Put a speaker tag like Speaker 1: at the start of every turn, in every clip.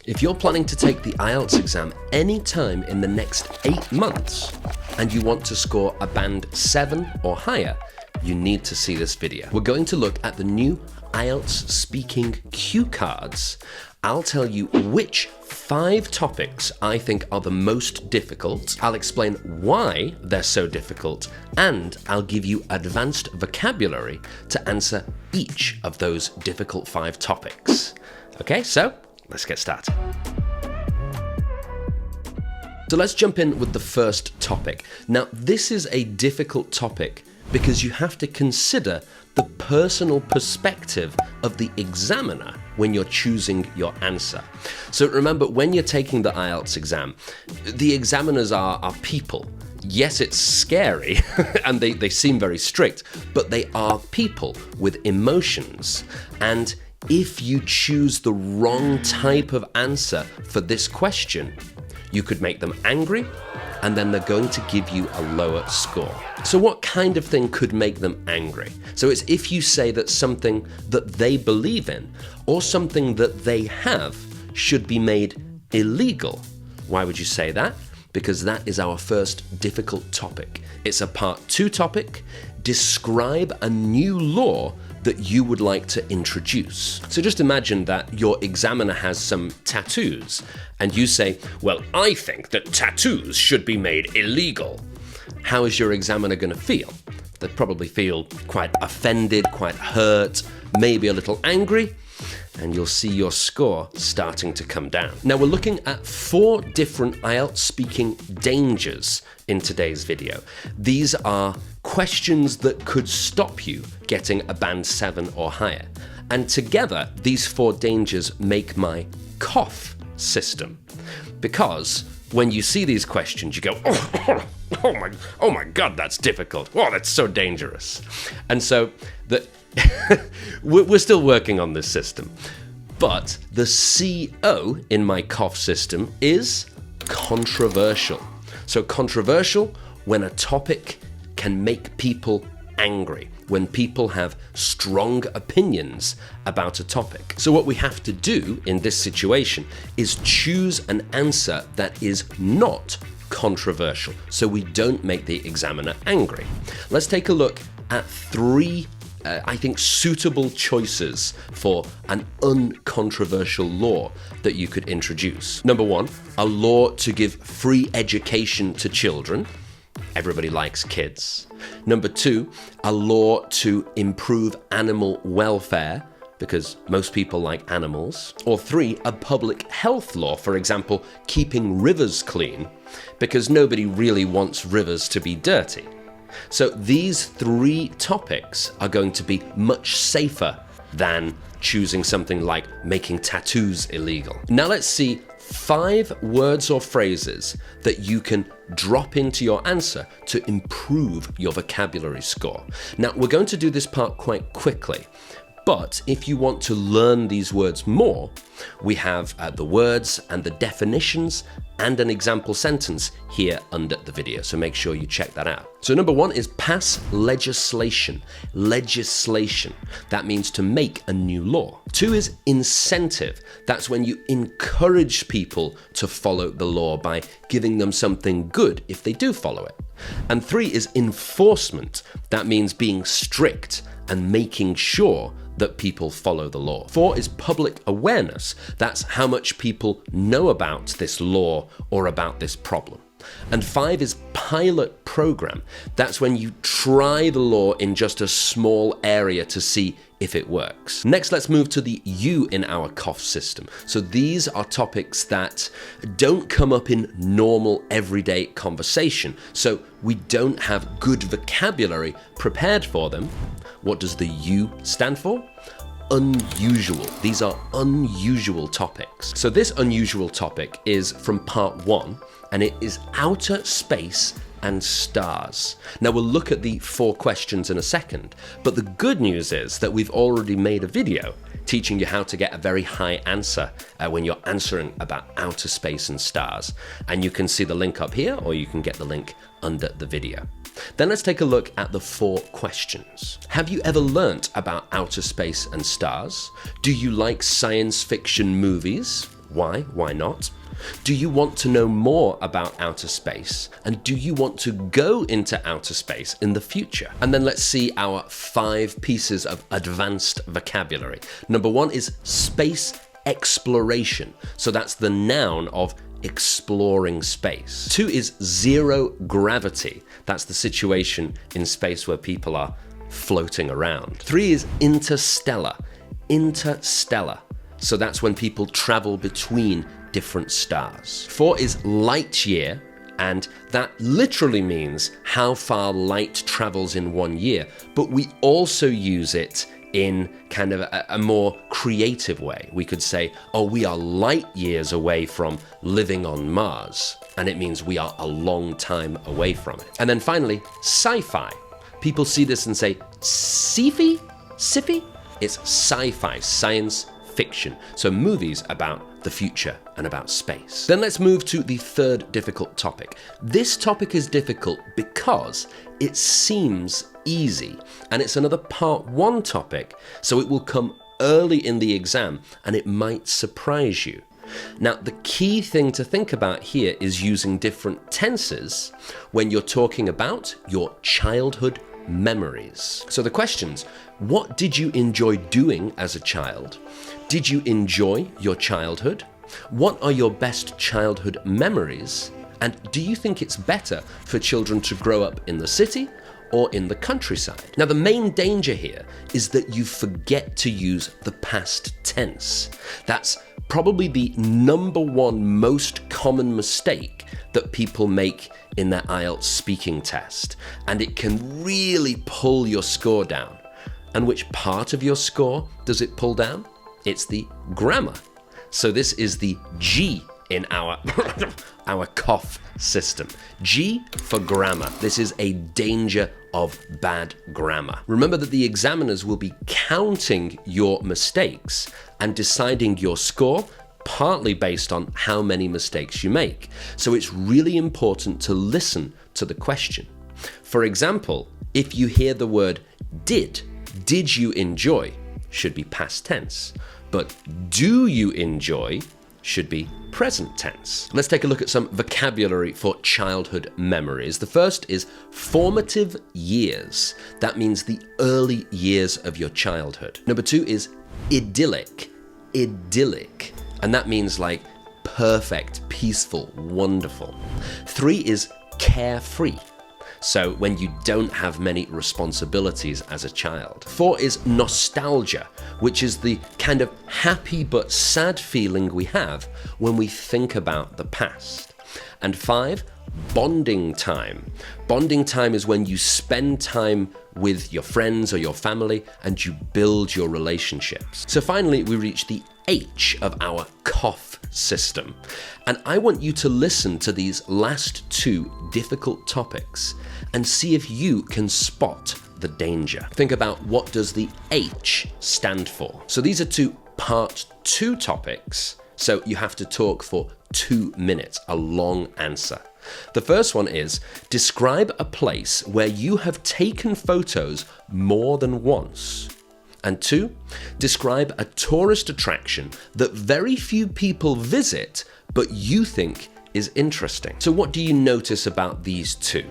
Speaker 1: If you're planning to take the IELTS exam anytime in the next 8 months and you want to score a band 7 or higher, you need to see this video. We're going to look at the new IELTS Speaking cue cards. I'll tell you which 5 topics I think are the most difficult. I'll explain why they're so difficult, and I'll give you advanced vocabulary to answer each of those difficult 5 topics. Okay, so let's get started. So let's jump in with the first topic. Now, this is a difficult topic because you have to consider the personal perspective of the examiner when you're choosing your answer. So remember, when you're taking the IELTS exam, the examiners are people. Yes, it's scary and they seem very strict, but they are people with emotions. And if you choose the wrong type of answer for this question, you could make them angry, and then they're going to give you a lower score. So what kind of thing could make them angry? So it's if you say that something that they believe in or something that they have should be made illegal. Why would you say that? Because that is our first difficult topic. It's a part 2 topic. Describe a new law that you would like to introduce. So just imagine that your examiner has some tattoos and you say, well, I think that tattoos should be made illegal. How is your examiner going to feel? They'd probably feel quite offended, quite hurt, maybe a little angry, and you'll see your score starting to come down. Now we're looking at 4 different IELTS speaking dangers in today's video. These are questions that could stop you getting a band 7 or higher. And together, these 4 dangers make my cough system. Because when you see these questions, you go, oh my God, that's difficult. Oh, that's so dangerous. And so we're still working on this system. But the CO in my cough system is controversial. So controversial when a topic can make people angry, when people have strong opinions about a topic. So what we have to do in this situation is choose an answer that is not controversial, so we don't make the examiner angry. Let's take a look at 3 I think suitable choices for an uncontroversial law that you could introduce. Number 1, a law to give free education to children. Everybody likes kids. Number 2, a law to improve animal welfare, because most people like animals. Or 3, a public health law, for example, keeping rivers clean, because nobody really wants rivers to be dirty. So these 3 topics are going to be much safer than choosing something like making tattoos illegal. Now let's see 5 words or phrases that you can drop into your answer to improve your vocabulary score. Now we're going to do this part quite quickly, but if you want to learn these words more, we have the words and the definitions and an example sentence here under the video, so make sure you check that out. So number 1 is pass legislation. Legislation, that means to make a new law. 2 is incentive. That's when you encourage people to follow the law by giving them something good if they do follow it. And 3 is enforcement. That means being strict and making sure that people follow the law. 4 is public awareness. That's how much people know about this law or about this problem. And 5 is pilot program. That's when you try the law in just a small area to see if it works. Next, let's move to the U in our cough system. So these are topics that don't come up in normal everyday conversation. So we don't have good vocabulary prepared for them. What does the U stand for? Unusual. These are unusual topics. So this unusual topic is from part 1, and it is outer space and stars. Now we'll look at the 4 questions in a second, but the good news is that we've already made a video teaching you how to get a very high answer when you're answering about outer space and stars. And you can see the link up here, or you can get the link under the video. Then let's take a look at the 4 questions. Have you ever learnt about outer space and stars? Do you like science fiction movies? Why? Why not? Do you want to know more about outer space? And do you want to go into outer space in the future? And then let's see our 5 pieces of advanced vocabulary. Number 1 is space exploration. So that's the noun of exploring space. 2 is zero gravity. That's the situation in space where people are floating around. 3 is interstellar. Interstellar. So that's when people travel between different stars. 4 is light year, and that literally means how far light travels in 1 year, but we also use it in kind of a more creative way. We could say, oh, we are light years away from living on Mars, and it means we are a long time away from it. And then finally, sci-fi. People see this and say, sci-fi? Sci-fi? It's sci-fi, science fiction. So movies about the future and about space. Then let's move to the 3rd difficult topic. This topic is difficult because it seems easy, and it's another part 1 topic, so it will come early in the exam and it might surprise you. Now, the key thing to think about here is using different tenses when you're talking about your childhood memories. So the questions: what did you enjoy doing as a child? Did you enjoy your childhood? What are your best childhood memories? And do you think it's better for children to grow up in the city or in the countryside? Now, the main danger here is that you forget to use the past tense. That's probably the number 1 most common mistake that people make in their IELTS speaking test, and it can really pull your score down. And which part of your score does it pull down? It's the grammar. So this is the G in our cough system. G for grammar. This is a danger of bad grammar. Remember that the examiners will be counting your mistakes and deciding your score partly based on how many mistakes you make. So it's really important to listen to the question. For example, if you hear the word did you enjoy should be past tense, but do you enjoy should be present tense. Let's take a look at some vocabulary for childhood memories. The first is formative years. That means the early years of your childhood. Number 2 is idyllic. Idyllic. And that means like perfect, peaceful, wonderful. 3 is carefree. So when you don't have many responsibilities as a child. 4 is nostalgia, which is the kind of happy but sad feeling we have when we think about the past. And 5, bonding time. Bonding time is when you spend time with your friends or your family and you build your relationships. So finally, we reach the H of our cough system. And I want you to listen to these last 2 difficult topics and see if you can spot the danger. Think about, what does the H stand for? So these are 2 part 2 topics. So you have to talk for 2 minutes, a long answer. The first one is, describe a place where you have taken photos more than once. And 2, describe a tourist attraction that very few people visit, but you think is interesting. So what do you notice about these 2?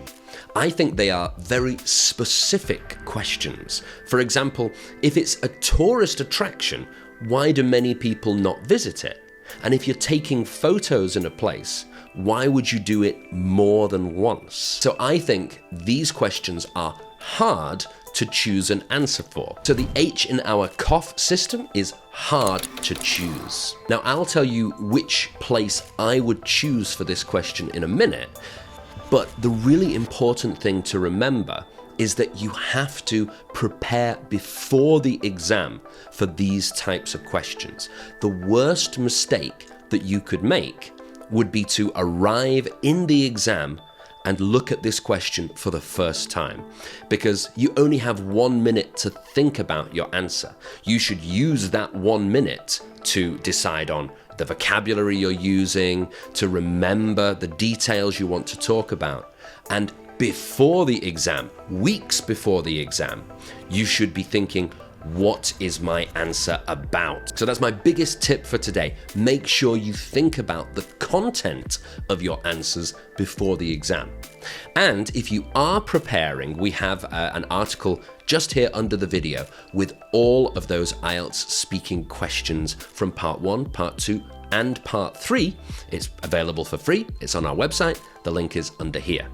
Speaker 1: I think they are very specific questions. For example, if it's a tourist attraction, why do many people not visit it? And if you're taking photos in a place, why would you do it more than once? So I think these questions are hard to choose an answer for. So the H in our cough system is hard to choose. Now I'll tell you which place I would choose for this question in a minute, but the really important thing to remember is that you have to prepare before the exam for these types of questions. The worst mistake that you could make would be to arrive in the exam and look at this question for the first time, because you only have 1 minute to think about your answer. You should use that 1 minute to decide on the vocabulary you're using, to remember the details you want to talk about. And before the exam, weeks before the exam, you should be thinking, what is my answer about? So that's my biggest tip for today. Make sure you think about the content of your answers before the exam. And if you are preparing, we have an article just here under the video with all of those IELTS speaking questions from part 1, part 2, and part 3. It's available for free. It's on our website. The link is under here.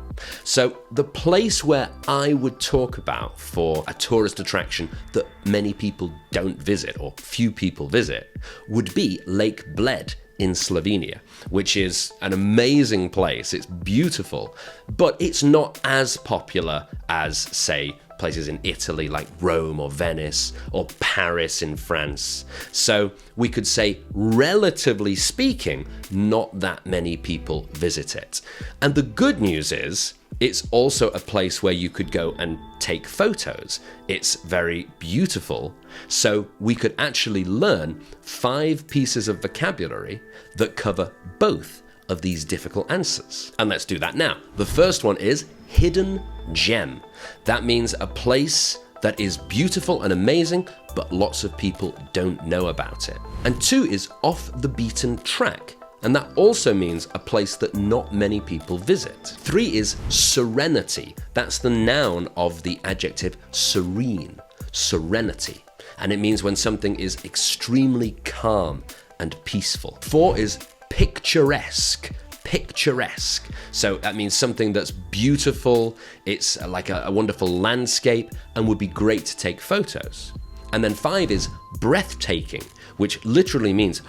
Speaker 1: So the place where I would talk about for a tourist attraction that many people don't visit or few people visit would be Lake Bled in Slovenia, which is an amazing place. It's beautiful, but it's not as popular as, say, places in Italy like Rome or Venice or Paris in France. So we could say, relatively speaking, not that many people visit it. And the good news is, it's also a place where you could go and take photos. It's very beautiful. So we could actually learn 5 pieces of vocabulary that cover both of these difficult answers. And let's do that now. The first one is hidden gem. That means a place that is beautiful and amazing, but lots of people don't know about it. And 2 is off the beaten track. And that also means a place that not many people visit. 3 is serenity. That's the noun of the adjective serene, serenity. And it means when something is extremely calm and peaceful. 4 is picturesque. Picturesque. So that means something that's beautiful, it's like a wonderful landscape and would be great to take photos. And then 5 is breathtaking, which literally means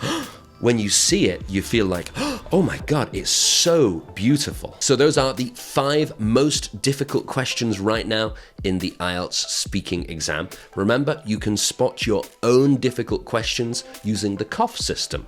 Speaker 1: when you see it, you feel like, oh my God, it's so beautiful. So those are the 5 most difficult questions right now in the IELTS speaking exam. Remember, you can spot your own difficult questions using the COF system.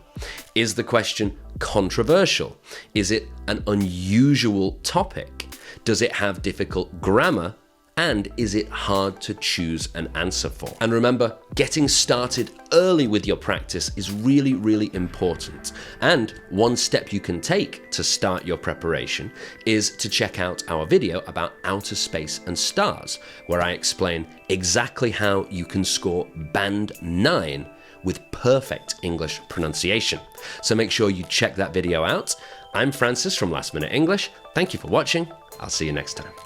Speaker 1: Is the question controversial? Is it an unusual topic? Does it have difficult grammar? And is it hard to choose an answer for? And remember, getting started early with your practice is really, really important. And one step you can take to start your preparation is to check out our video about outer space and stars, where I explain exactly how you can score band 9 with perfect English pronunciation. So make sure you check that video out. I'm Francis from Last Minute English. Thank you for watching. I'll see you next time.